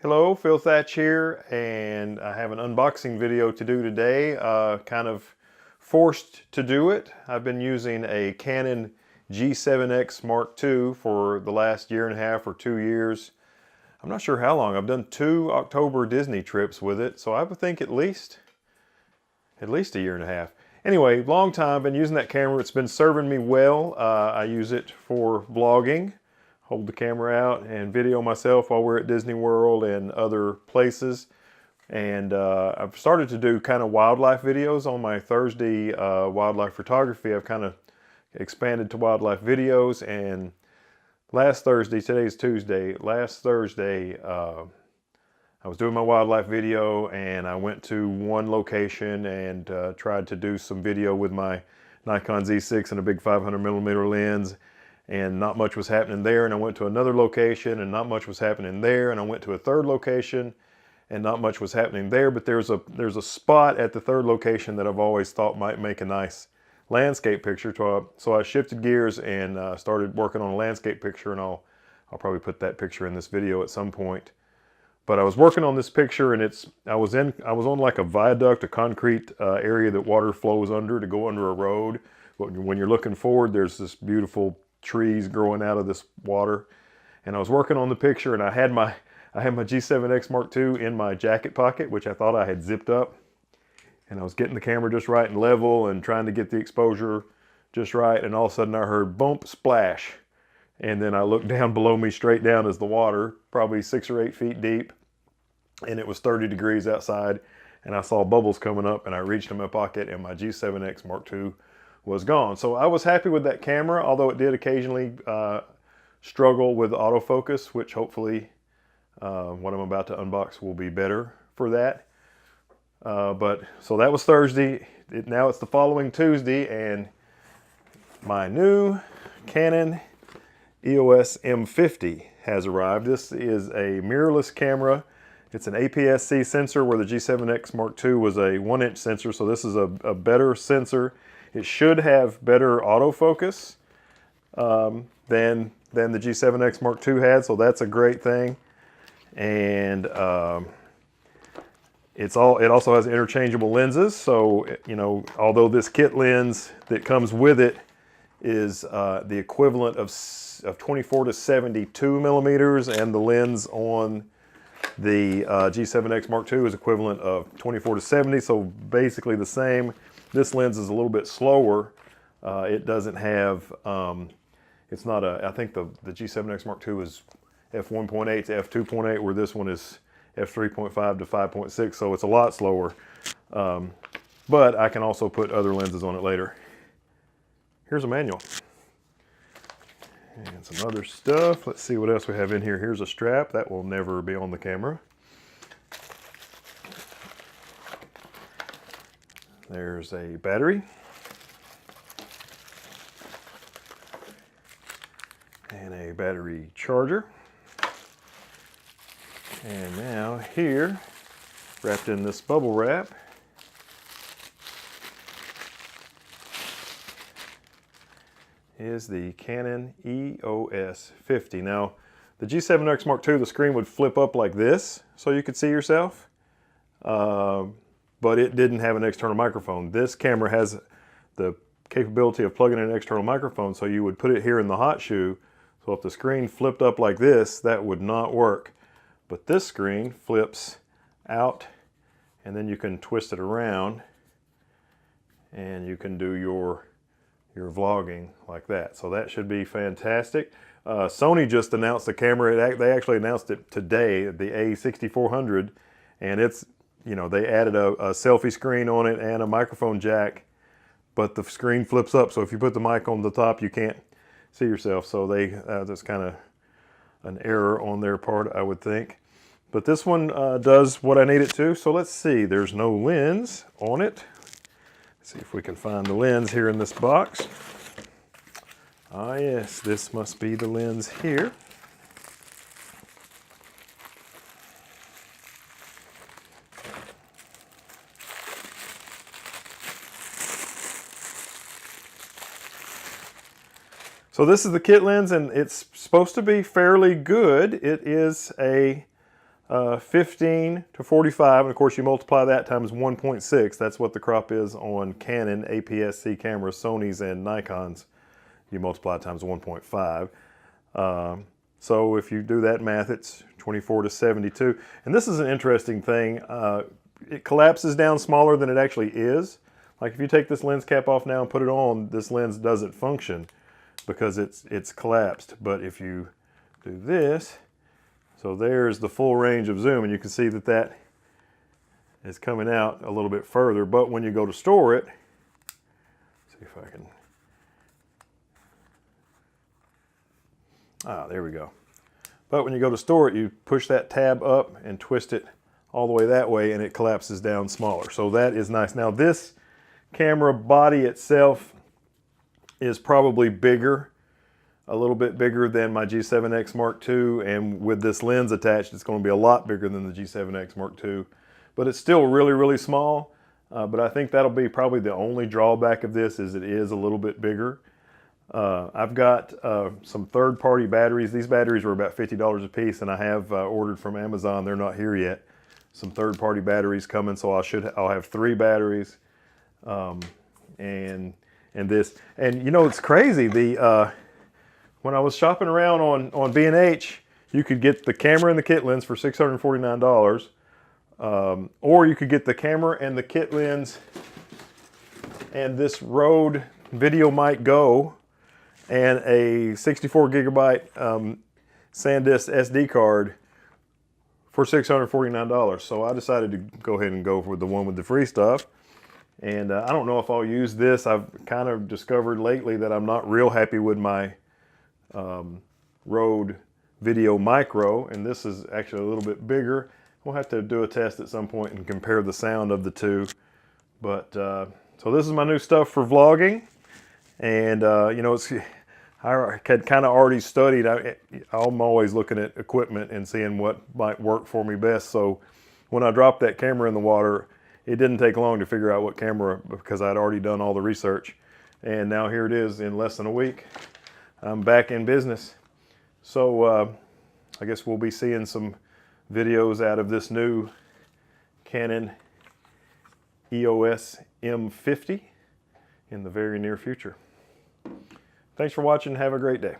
Hello, Phil Thatch here, and I have an unboxing video to do today. Kind of forced to do it. I've been using a Canon G7X Mark II for the last year and a half or 2 years. I'm not sure how long. I've done 2 October Disney trips with it, so I would think at least a year and a half. Anyway, long time, been using that camera. It's been serving me well. I use it for vlogging. Hold the camera out and video myself while we're at Disney World and other places. And I've started to do kind of wildlife videos on my Thursday wildlife photography. I've kind of expanded to wildlife videos, and last Thursday, today's Tuesday, last Thursday I was doing my wildlife video and I went to one location and tried to do some video with my Nikon Z6 and a big 500mm lens. And not much was happening there, and I went to another location and not much was happening there, and I went to a third location and not much was happening there. But there's a spot at the third location that I've always thought might make a nice landscape picture. So I shifted gears and started working on a landscape picture, and I'll probably put that picture in this video at some point. But I was working on this picture, and I was on like a viaduct, a concrete area that water flows under to go under a road. But when you're looking forward, there's this beautiful trees growing out of this water, and I was working on the picture, and I had my G7X Mark II in my jacket pocket, which I thought I had zipped up, and I was getting the camera just right and level and trying to get the exposure just right, and all of a sudden I heard bump, splash, and then I looked down below me, straight down as the water, probably 6 or 8 feet deep, and it was 30 degrees outside, and I saw bubbles coming up, and I reached in my pocket and my G7X Mark II was gone. So I was happy with that camera, although it did occasionally struggle with autofocus, which hopefully what I'm about to unbox will be better for that. But so that was Thursday. Now it's the following Tuesday, and my new Canon EOS M50 has arrived. This is a mirrorless camera. It's an APS-C sensor, where the G7X Mark II was a 1-inch sensor, so this is a better sensor. It should have better autofocus than the G7X Mark II had, so that's a great thing. And it also has interchangeable lenses, so although this kit lens that comes with it is the equivalent of 24 to 72 millimeters, and the lens on the G7X Mark II is equivalent of 24 to 70, so basically the same. This lens is a little bit slower. It doesn't have, it's not I think the G7X Mark II is f1.8 to f2.8, where this one is f3.5 to 5.6, so it's a lot slower. But I can also put other lenses on it later. Here's a manual. And some other stuff. Let's see what else we have in here. Here's a strap. That will never be on the camera. There's a battery. And a battery charger. And now here, wrapped in this bubble wrap, is the Canon EOS 50. Now, the G7X Mark II, the screen would flip up like this so you could see yourself. But it didn't have an external microphone. This camera has the capability of plugging in an external microphone, so you would put it here in the hot shoe. So if the screen flipped up like this, that would not work. But this screen flips out, and then you can twist it around, and you can do your vlogging like that. So that should be fantastic. Sony just announced the camera. They actually announced it today, the A6400, and it's, they added a selfie screen on it and a microphone jack, but the screen flips up, so if you put the mic on the top, you can't see yourself. So that's kind of an error on their part, I would think. But this one does what I need it to. So let's see, there's no lens on it. Let's see if we can find the lens here in this box. Ah yes, this must be the lens here. So this is the kit lens, and it's supposed to be fairly good. It is a 15 to 45, and of course you multiply that times 1.6. That's what the crop is on Canon APS-C cameras, Sony's and Nikon's. You multiply it times 1.5. So if you do that math, it's 24 to 72. And this is an interesting thing. It collapses down smaller than it actually is. Like if you take this lens cap off now and put it on, this lens doesn't function because it's collapsed. But if you do this, so there's the full range of zoom, and you can see that that is coming out a little bit further. But when you go to store it, see if I can, there we go. But when you go to store it, you push that tab up and twist it all the way that way, and it collapses down smaller. So that is nice. Now this camera body itself is probably bigger, a little bit bigger than my G7X Mark II, and with this lens attached, it's going to be a lot bigger than the G7X Mark II. But it's still really, really small. But I think that'll be probably the only drawback of this, is it is a little bit bigger. I've got some third-party batteries. These batteries were about $50 a piece, and I have ordered from Amazon. They're not here yet. Some third-party batteries coming, so I'll have 3 batteries, and this. And you know, it's crazy. When I was shopping around on B&H, you could get the camera and the kit lens for $649, or you could get the camera and the kit lens and this Rode Video Mic Go and a 64 gigabyte SanDisk SD card for $649. So I decided to go ahead and go with the one with the free stuff. And I don't know if I'll use this. I've kind of discovered lately that I'm not real happy with my Rode Video Micro, and this is actually a little bit bigger. We'll have to do a test at some point and compare the sound of the two. But so this is my new stuff for vlogging, and you know, I had kind of already studied. I'm always looking at equipment and seeing what might work for me best. So when I dropped that camera in the water, it didn't take long to figure out what camera, because I'd already done all the research. And now here it is, in less than a week, I'm back in business. So I guess we'll be seeing some videos out of this new Canon EOS M50 in the very near future. Thanks for watching. Have a great day.